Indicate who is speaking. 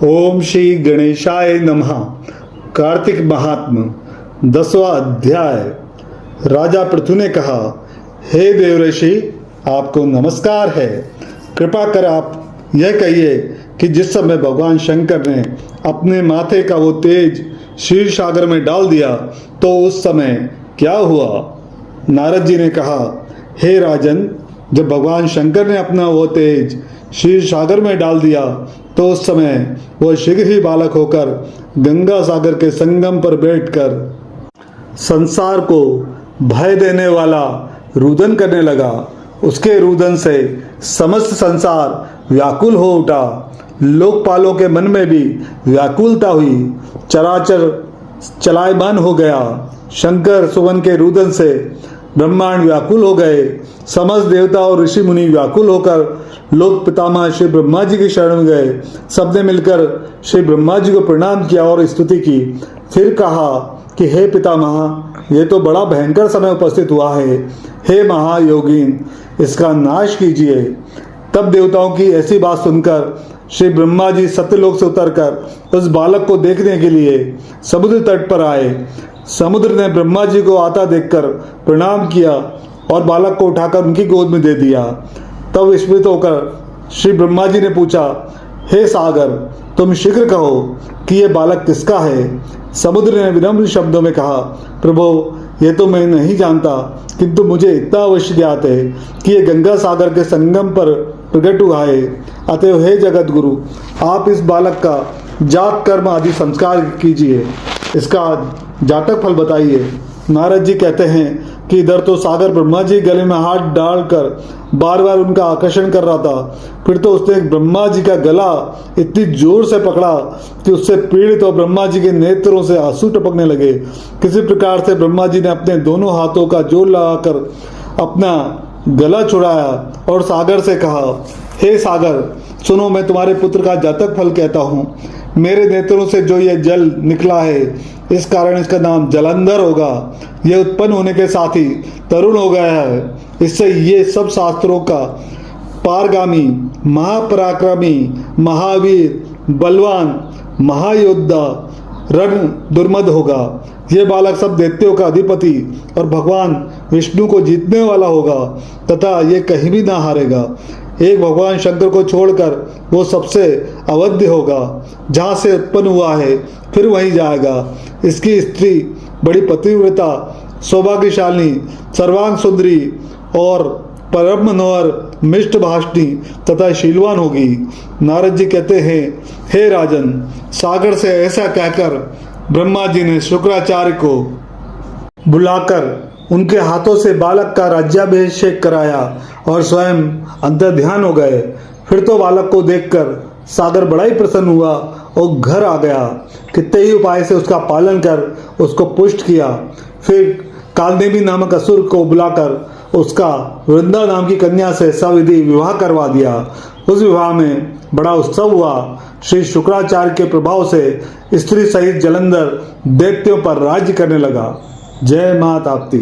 Speaker 1: ओम श्री गणेशाय नमः। कार्तिक महात्म्य 10वां अध्याय। राजा पृथु ने कहा, हे देवऋषि, आपको नमस्कार है। कृपा कर आप यह कहिए कि जिस समय भगवान शंकर ने अपने माथे का वो तेज क्षीर सागर में डाल दिया तो उस समय क्या हुआ। नारद जी ने कहा, हे राजन, जब भगवान शंकर ने अपना वो तेज क्षीर सागर में डाल दिया तो उस समय वह शीघ्र ही बालक होकर गंगा सागर के संगम पर बैठकर संसार को भय देने वाला रुदन करने लगा। उसके रुदन से समस्त संसार व्याकुल हो उठा। लोकपालों के मन में भी व्याकुलता हुई। चराचर चलायमान हो गया। शंकर सुवन के रुदन से ब्रह्मांड व्याकुल हो गए। समस्त देवता और ऋषि मुनि व्याकुल होकर लोक पितामह श्री ब्रह्मा जी की शरण में गए। सबने मिलकर श्री ब्रह्मा जी को प्रणाम किया और स्तुति की। फिर कहा कि हे पितामह, ये तो बड़ा भयंकर समय उपस्थित हुआ है। हे महायोगीन, इसका नाश कीजिए। तब देवताओं की ऐसी बात सुनकर श्री ब्रह्मा जी सत्यलोक से उतरकर उस बालक को देखने के लिए समुद्र तट पर आए। समुद्र ने ब्रह्मा जी को आता देखकर प्रणाम किया और बालक को उठाकर उनकी गोद में दे दिया। तब विस्मित होकर श्री ब्रह्मा जी ने पूछा, हे सागर, तुम शीघ्र कहो कि यह बालक किसका है। समुद्र ने विनम्र शब्दों में कहा, प्रभु, ये तो मैं नहीं जानता, किंतु मुझे इतना अवश्य ज्ञात है कि ये गंगा सागर के संगम पर प्रकट हुआ है। अतएव हे जगत गुरु, आप इस बालक का जात कर्म आदि संस्कार कीजिए। इसका जातक फल बताइए। नारद जी कहते हैं कि इधर तो सागर ब्रह्मा जी गले में हाथ डालकर बार बार उनका आकर्षण कर रहा था। फिर तो उसने ब्रह्मा जी का गला इतनी जोर से पकड़ा कि उससे पीड़ित और ब्रह्मा जी के नेत्रों से आंसू टपकने लगे। किसी प्रकार से ब्रह्मा जी ने अपने दोनों हाथों का जोर लगाकर अपना गला छुड़ाया और सागर से कहा, हे सागर, सुनो, मैं तुम्हारे पुत्र का जातक फल कहता हूँ। मेरे नेत्रों से जो ये जल निकला है, इस कारण इसका नाम जलंधर होगा। यह उत्पन्न होने के साथ ही तरुण हो गया है। इससे ये सब शास्त्रों का पारगामी, महापराक्रमी, महावीर, बलवान, महायोद्धा, रण दुर्मद होगा। यह बालक सब दैत्यों का अधिपति और भगवान विष्णु को जीतने वाला होगा तथा ये कहीं भी ना हारेगा। एक भगवान शंकर को छोड़कर वो सबसे अवध्य होगा। जहाँ से उत्पन्न हुआ है फिर वहीं जाएगा। इसकी स्त्री बड़ी पतिव्रता, सौभाग्यशालिनी, सर्वांग सुंदरी और परम मनोहर, मिष्ट भाषणी तथा शीलवान होगी। नारद जी कहते हैं, हे राजन, सागर से ऐसा कहकर ब्रह्मा जी ने शुक्राचार्य को बुलाकर उनके हाथों से बालक का राज्याभिषेक कराया और स्वयं अंतर्ध्यान हो गए। फिर तो बालक को देखकर सागर बड़ा ही प्रसन्न हुआ और घर आ गया। कितने ही उपाय से उसका पालन कर उसको पुष्ट किया। फिर कालनेमी नामक असुर को बुलाकर उसका वृंदा नाम की कन्या से सविधि विवाह करवा दिया। उस विवाह में बड़ा उत्सव हुआ। श्री शुक्राचार्य के प्रभाव से स्त्री सहित जलंधर दैत्यों पर राज्य करने लगा। जय मां ताप्ती।